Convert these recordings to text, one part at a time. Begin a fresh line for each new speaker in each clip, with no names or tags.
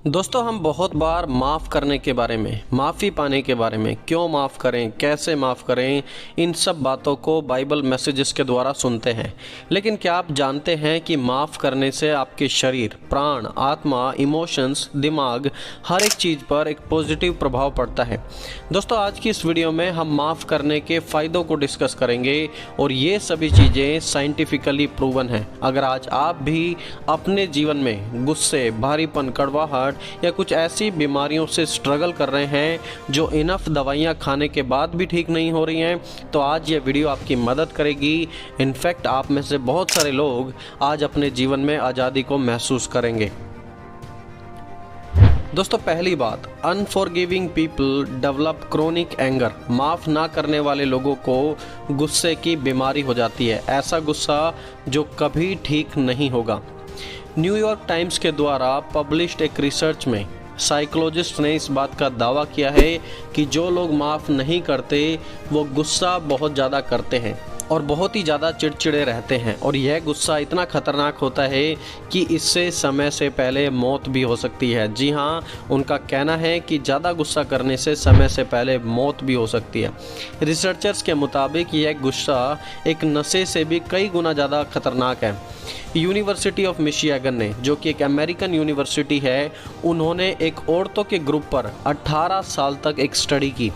दोस्तों, हम बहुत बार माफ़ करने के बारे में, माफ़ी पाने के बारे में, क्यों माफ़ करें, कैसे माफ़ करें, इन सब बातों को बाइबल मैसेजेस के द्वारा सुनते हैं। लेकिन क्या आप जानते हैं कि माफ़ करने से आपके शरीर, प्राण, आत्मा, इमोशंस, दिमाग, हर एक चीज़ पर एक पॉजिटिव प्रभाव पड़ता है। दोस्तों, आज की इस वीडियो में हम माफ़ करने के फ़ायदों को डिस्कस करेंगे और ये सभी चीज़ें साइंटिफिकली प्रूवन हैं। अगर आज आप भी अपने जीवन में गुस्से, भारीपन, कड़वाहट या कुछ ऐसी बीमारियों से स्ट्रगल कर रहे हैं जो इनफ दवाइयाँ खाने के बाद भी ठीक नहीं हो रही हैं, तो आज ये वीडियो आपकी मदद करेगी। इनफैक्ट आप में से बहुत सारे लोग आज अपने जीवन में आज़ादी को महसूस करेंगे। दोस्तों, पहली बात, unforgiving people develop chronic anger. माफ़ ना करने वाले लोगों को गुस्से की बीमारी हो जाती है, ऐसा गुस्सा जो कभी ठीक नहीं होगा। न्यूयॉर्क टाइम्स के द्वारा पब्लिश्ड एक रिसर्च में साइकोलॉजिस्ट ने इस बात का दावा किया है कि जो लोग माफ़ नहीं करते वो गुस्सा बहुत ज़्यादा करते हैं और बहुत ही ज़्यादा चिड़चिड़े रहते हैं, और यह गुस्सा इतना खतरनाक होता है कि इससे समय से पहले मौत भी हो सकती है। जी हाँ, उनका कहना है कि ज़्यादा गुस्सा करने से समय से पहले मौत भी हो सकती है। रिसर्चर्स के मुताबिक यह गुस्सा एक नशे से भी कई गुना ज़्यादा खतरनाक है। यूनिवर्सिटी ऑफ मिशिगन ने, जो कि एक अमेरिकन यूनिवर्सिटी है, उन्होंने एक औरतों के ग्रुप पर 18 साल तक एक स्टडी की,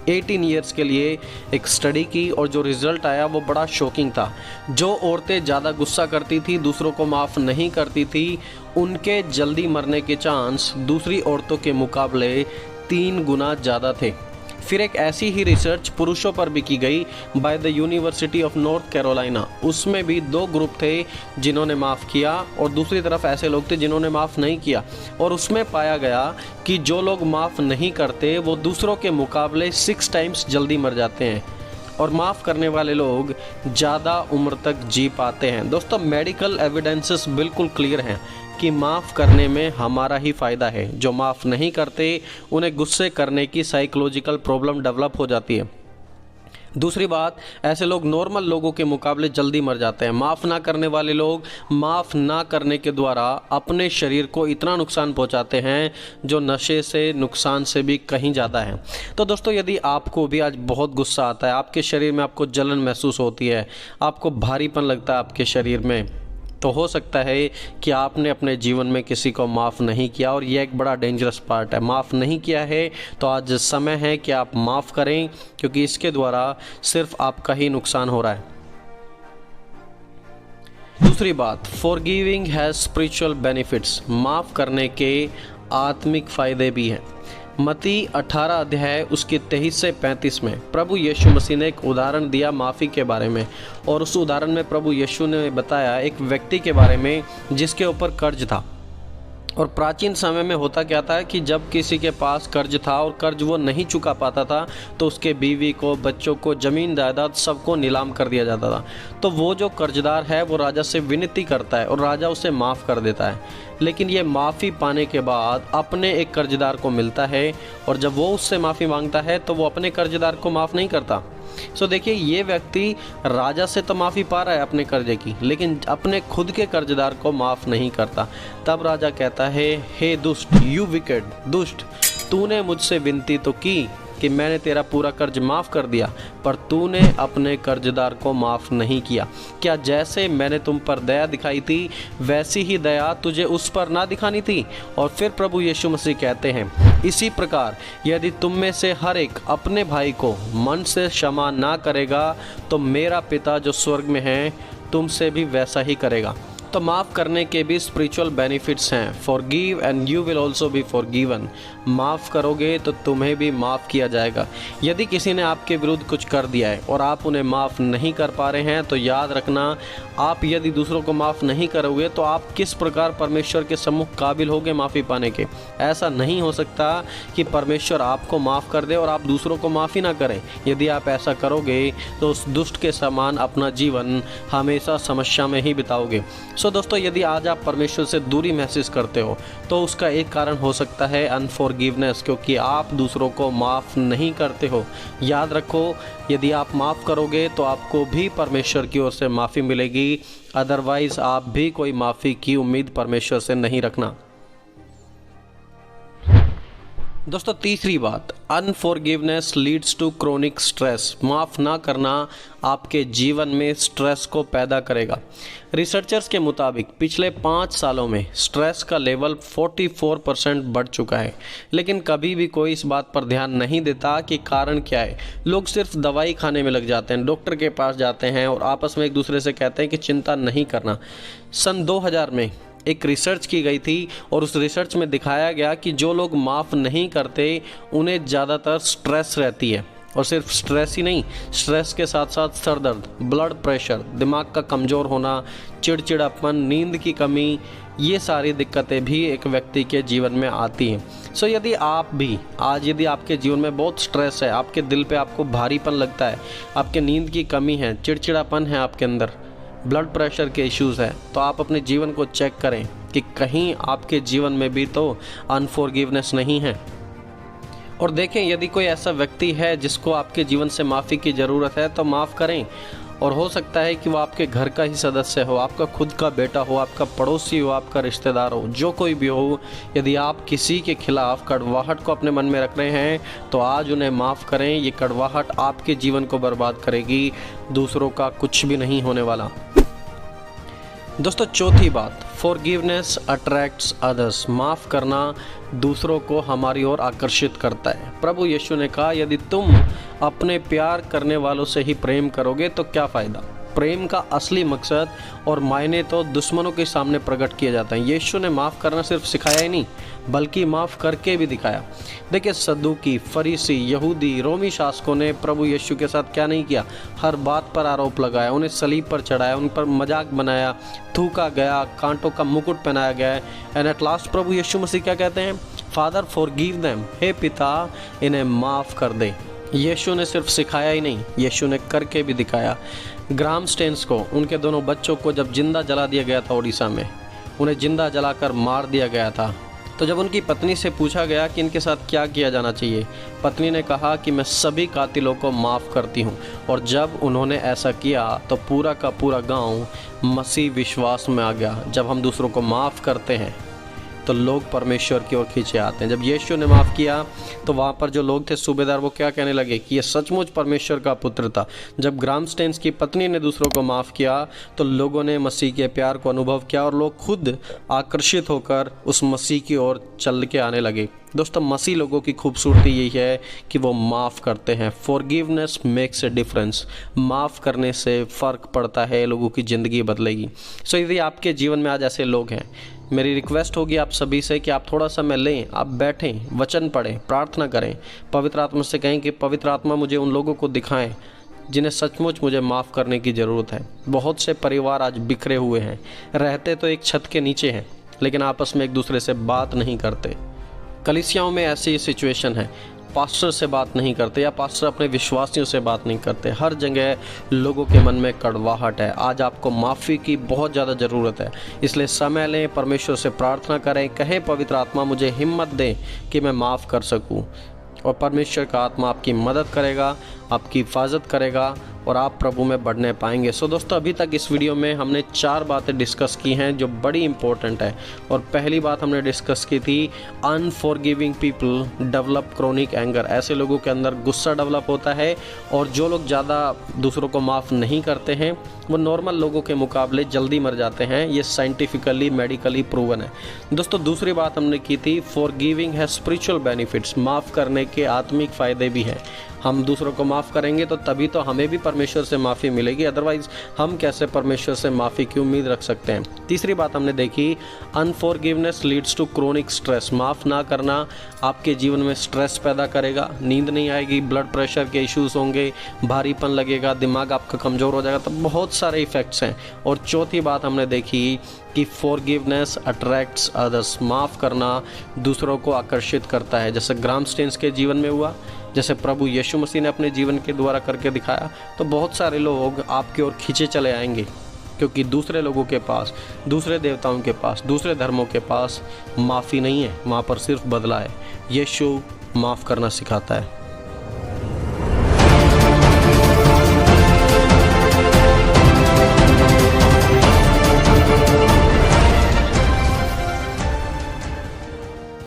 18 ईयर्स के लिए एक स्टडी की, और जो रिज़ल्ट आया वो बड़ा शॉकिंग था। जो औरतें ज़्यादा गुस्सा करती थी, दूसरों को माफ़ नहीं करती थी, उनके जल्दी मरने के चांस दूसरी औरतों के मुकाबले 3 गुना ज़्यादा थे। फिर एक ऐसी ही रिसर्च पुरुषों पर भी की गई by the university of north Carolina. उसमें भी 2 ग्रुप थे जिन्होंने माफ़ किया और दूसरी तरफ ऐसे लोग थे जिन्होंने माफ़ नहीं किया, और उसमें पाया गया कि जो लोग माफ़ नहीं करते वो दूसरों के मुकाबले 6 टाइम्स जल्दी मर जाते हैं, और माफ़ करने वाले लोग ज़्यादा उम्र तक जी पाते हैं। दोस्तों, मेडिकल एविडेंसेस बिल्कुल क्लियर हैं कि माफ़ करने में हमारा ही फ़ायदा है। जो माफ़ नहीं करते उन्हें गुस्से करने की साइकोलॉजिकल प्रॉब्लम डेवलप हो जाती है। दूसरी बात, ऐसे लोग नॉर्मल लोगों के मुकाबले जल्दी मर जाते हैं। माफ़ ना करने वाले लोग माफ़ ना करने के द्वारा अपने शरीर को इतना नुकसान पहुंचाते हैं जो नशे से नुकसान से भी कहीं ज़्यादा है। तो दोस्तों, यदि आपको भी आज बहुत गुस्सा आता है, आपके शरीर में आपको जलन महसूस होती है, आपको भारीपन लगता है आपके शरीर में, तो हो सकता है कि आपने अपने जीवन में किसी को माफ़ नहीं किया, और यह एक बड़ा डेंजरस पार्ट है। माफ़ नहीं किया है तो आज समय है कि आप माफ़ करें, क्योंकि इसके द्वारा सिर्फ आपका ही नुकसान हो रहा है। दूसरी बात, फॉरगिविंग हैज़ स्पिरिचुअल बेनिफिट्स। माफ़ करने के आत्मिक फ़ायदे भी हैं। मत्ती 18 अध्याय उसके 23 से 35 में प्रभु यीशु मसीह ने एक उदाहरण दिया माफ़ी के बारे में, और उस उदाहरण में प्रभु यीशु ने बताया एक व्यक्ति के बारे में जिसके ऊपर कर्ज था। और प्राचीन समय में होता क्या था कि जब किसी के पास कर्ज था और कर्ज वो नहीं चुका पाता था तो उसके बीवी को, बच्चों को, ज़मीन जायदाद सबको नीलाम कर दिया जाता था। तो वो जो कर्जदार है वो राजा से विनती करता है और राजा उसे माफ़ कर देता है। लेकिन ये माफ़ी पाने के बाद अपने एक कर्जदार को मिलता है, और जब वो उससे माफ़ी मांगता है तो वो अपने कर्जदार को माफ़ नहीं करता। सो देखिए, ये व्यक्ति राजा से तो माफ़ी पा रहा है अपने कर्जे की, लेकिन अपने खुद के कर्जदार को माफ़ नहीं करता। तब राजा कहता है, हे दुष्ट, यू विकेड, दुष्ट, तूने मुझसे विनती तो की कि मैंने तेरा पूरा कर्ज माफ़ कर दिया, पर तूने अपने कर्जदार को माफ़ नहीं किया। क्या जैसे मैंने तुम पर दया दिखाई थी वैसी ही दया तुझे उस पर ना दिखानी थी? और फिर प्रभु यीशु मसीह कहते हैं, इसी प्रकार यदि तुम में से हर एक अपने भाई को मन से क्षमा ना करेगा तो मेरा पिता जो स्वर्ग में है तुमसे भी वैसा ही करेगा। तो माफ़ करने के भी स्पिरिचुअल बेनिफिट्स हैं। Forgive and you will also be forgiven. माफ़ करोगे तो तुम्हें भी माफ़ किया जाएगा। यदि किसी ने आपके विरुद्ध कुछ कर दिया है और आप उन्हें माफ़ नहीं कर पा रहे हैं, तो याद रखना, आप यदि दूसरों को माफ़ नहीं करोगे तो आप किस प्रकार परमेश्वर के सम्मुख काबिल होगे माफ़ी पाने के। ऐसा नहीं हो सकता कि परमेश्वर आपको माफ़ कर दे और आप दूसरों को माफ़ ही ना करें। यदि आप ऐसा करोगे तो उस दुष्ट के समान अपना जीवन हमेशा समस्या में ही बिताओगे। सो दोस्तों, यदि आज आप परमेश्वर से दूरी महसूस करते हो तो उसका एक कारण हो सकता है अनफॉरगिवनेस, क्योंकि आप दूसरों को माफ़ नहीं करते हो। याद रखो, यदि आप माफ़ करोगे तो आपको भी परमेश्वर की ओर से माफ़ी मिलेगी, अदरवाइज़ आप भी कोई माफ़ी की उम्मीद परमेश्वर से नहीं रखना। दोस्तों तीसरी बात, अनफॉरगिवनेस लीड्स टू क्रोनिक स्ट्रेस। माफ़ ना करना आपके जीवन में स्ट्रेस को पैदा करेगा। रिसर्चर्स के मुताबिक पिछले 5 सालों में स्ट्रेस का लेवल 44% बढ़ चुका है, लेकिन कभी भी कोई इस बात पर ध्यान नहीं देता कि कारण क्या है। लोग सिर्फ दवाई खाने में लग जाते हैं, डॉक्टर के पास जाते हैं और आपस में एक दूसरे से कहते हैं कि चिंता नहीं करना। सन 2000 में एक रिसर्च की गई थी और उस रिसर्च में दिखाया गया कि जो लोग माफ़ नहीं करते उन्हें ज़्यादातर स्ट्रेस रहती है, और सिर्फ स्ट्रेस ही नहीं, स्ट्रेस के साथ साथ सर दर्द, ब्लड प्रेशर, दिमाग का कमज़ोर होना, चिड़चिड़ापन, नींद की कमी, ये सारी दिक्कतें भी एक व्यक्ति के जीवन में आती हैं। सो यदि आप भी आज यदि आपके जीवन में बहुत स्ट्रेस है, आपके दिल पे आपको भारीपन लगता है, आपके नींद की कमी है, चिड़चिड़ापन है आपके अंदर, ब्लड प्रेशर के इश्यूज़ है, तो आप अपने जीवन को चेक करें कि कहीं आपके जीवन में भी तो अनफॉरगिवनेस नहीं है। और देखें, यदि कोई ऐसा व्यक्ति है जिसको आपके जीवन से माफ़ी की ज़रूरत है तो माफ़ करें। और हो सकता है कि वो आपके घर का ही सदस्य हो, आपका खुद का बेटा हो, आपका पड़ोसी हो, आपका रिश्तेदार हो, जो कोई भी हो। यदि आप किसी के खिलाफ कड़वाहट को अपने मन में रख रहे हैं तो आज उन्हें माफ़ करें। ये कड़वाहट आपके जीवन को बर्बाद करेगी, दूसरों का कुछ भी नहीं होने वाला। दोस्तों चौथी बात, फॉरगिवनेस अट्रैक्ट्स अदर्स। माफ़ करना दूसरों को हमारी ओर आकर्षित करता है। प्रभु यीशु ने कहा, यदि तुम अपने प्यार करने वालों से ही प्रेम करोगे तो क्या फ़ायदा। प्रेम का असली मकसद और मायने तो दुश्मनों के सामने प्रकट किए जाते हैं। यीशु ने माफ़ करना सिर्फ सिखाया ही नहीं, बल्कि माफ़ करके भी दिखाया। देखिए, सद्दूकी, फरीसी, यहूदी, रोमी शासकों ने प्रभु यीशु के साथ क्या नहीं किया, हर बात पर आरोप लगाया, उन्हें सलीब पर चढ़ाया, उन पर मजाक बनाया, थूका गया, कांटों का मुकुट पहनाया गया। एंड एट लास्ट प्रभु यीशु मसीह क्या कहते हैं, फादर फॉरगिव देम, हे पिता इन्हें माफ़ कर दे। यीशु ने सिर्फ सिखाया ही नहीं, यीशु ने करके भी दिखाया। ग्राहम स्टेन्स को, उनके दोनों बच्चों को जब जिंदा जला दिया गया था उड़ीसा में, उन्हें जिंदा जलाकर मार दिया गया था, तो जब उनकी पत्नी से पूछा गया कि इनके साथ क्या किया जाना चाहिए, पत्नी ने कहा कि मैं सभी कातिलों को माफ़ करती हूँ। और जब उन्होंने ऐसा किया तो पूरा का पूरा गांव मसीह विश्वास में आ गया। जब हम दूसरों को माफ़ करते हैं तो लोग परमेश्वर की ओर खींचे आते हैं। जब यीशु ने माफ़ किया तो वहाँ पर जो लोग थे सूबेदार, वो क्या कहने लगे कि ये सचमुच परमेश्वर का पुत्र था। जब ग्राहम स्टेन्स की पत्नी ने दूसरों को माफ़ किया तो लोगों ने मसीह के प्यार को अनुभव किया और लोग खुद आकर्षित होकर उस मसीह की ओर चल के आने लगे। दोस्तों, मसीह लोगों की खूबसूरती यही है कि वो माफ़ करते हैं। Forgiveness makes a difference. माफ़ करने से फ़र्क पड़ता है, लोगों की ज़िंदगी बदलेगी। सो यदि आपके जीवन में आज ऐसे लोग हैं, मेरी रिक्वेस्ट होगी आप सभी से कि आप थोड़ा समय लें, आप बैठें, वचन पढ़ें, प्रार्थना करें, पवित्र आत्मा से कहें कि पवित्र आत्मा मुझे उन लोगों को दिखाएं जिन्हें सचमुच मुझे माफ़ करने की ज़रूरत है। बहुत से परिवार आज बिखरे हुए हैं, रहते तो एक छत के नीचे हैं लेकिन आपस में एक दूसरे से बात नहीं करते। कलीसियाओं में ऐसी सिचुएशन है, पास्टर से बात नहीं करते या पास्टर अपने विश्वासियों से बात नहीं करते। हर जगह लोगों के मन में कड़वाहट है। आज आपको माफ़ी की बहुत ज़्यादा ज़रूरत है, इसलिए समय लें, परमेश्वर से प्रार्थना करें, कहें पवित्र आत्मा मुझे हिम्मत दें कि मैं माफ़ कर सकूं। और परमेश्वर का आत्मा आपकी मदद करेगा, आपकी हिफाजत करेगा और आप प्रभु में बढ़ने पाएंगे। सो दोस्तों, अभी तक इस वीडियो में हमने 4 बातें डिस्कस की हैं जो बड़ी इंपॉर्टेंट है। और पहली बात हमने डिस्कस की थी, unforgiving people develop chronic anger. ऐसे लोगों के अंदर गुस्सा डेवलप होता है और जो लोग ज़्यादा दूसरों को माफ़ नहीं करते हैं वो नॉर्मल लोगों के मुकाबले जल्दी मर जाते हैं। ये साइंटिफिकली मेडिकली प्रूवन है। दोस्तों, दूसरी बात हमने की थी, फॉरगिविंग है स्पिरिचुअल बेनिफिट्स। माफ़ करने के आत्मिक फ़ायदे भी हैं। हम दूसरों को माफ़ करेंगे तो तभी तो हमें भी परमेश्वर से माफ़ी मिलेगी, अदरवाइज़ हम कैसे परमेश्वर से माफ़ी की उम्मीद रख सकते हैं। तीसरी बात हमने देखी, अनफॉरगिवनेस लीड्स टू क्रोनिक स्ट्रेस। माफ़ ना करना आपके जीवन में स्ट्रेस पैदा करेगा, नींद नहीं आएगी, ब्लड प्रेशर के इश्यूज़ होंगे, भारीपन लगेगा, दिमाग आपका कमज़ोर हो जाएगा, तो बहुत सारे इफ़ेक्ट्स हैं। और चौथी बात हमने देखी कि फॉरगिवनेस अट्रैक्ट्स अदर्स। माफ़ करना दूसरों को आकर्षित करता है, जैसे ग्राहम स्टेन्स के जीवन में हुआ, जैसे प्रभु यीशु मसीह ने अपने जीवन के द्वारा करके दिखाया। तो बहुत सारे लोग आपकी ओर खींचे चले आएंगे, क्योंकि दूसरे लोगों के पास, दूसरे देवताओं के पास, दूसरे धर्मों के पास माफ़ी नहीं है, वहाँ पर सिर्फ बदला है। यीशु माफ़ करना सिखाता है।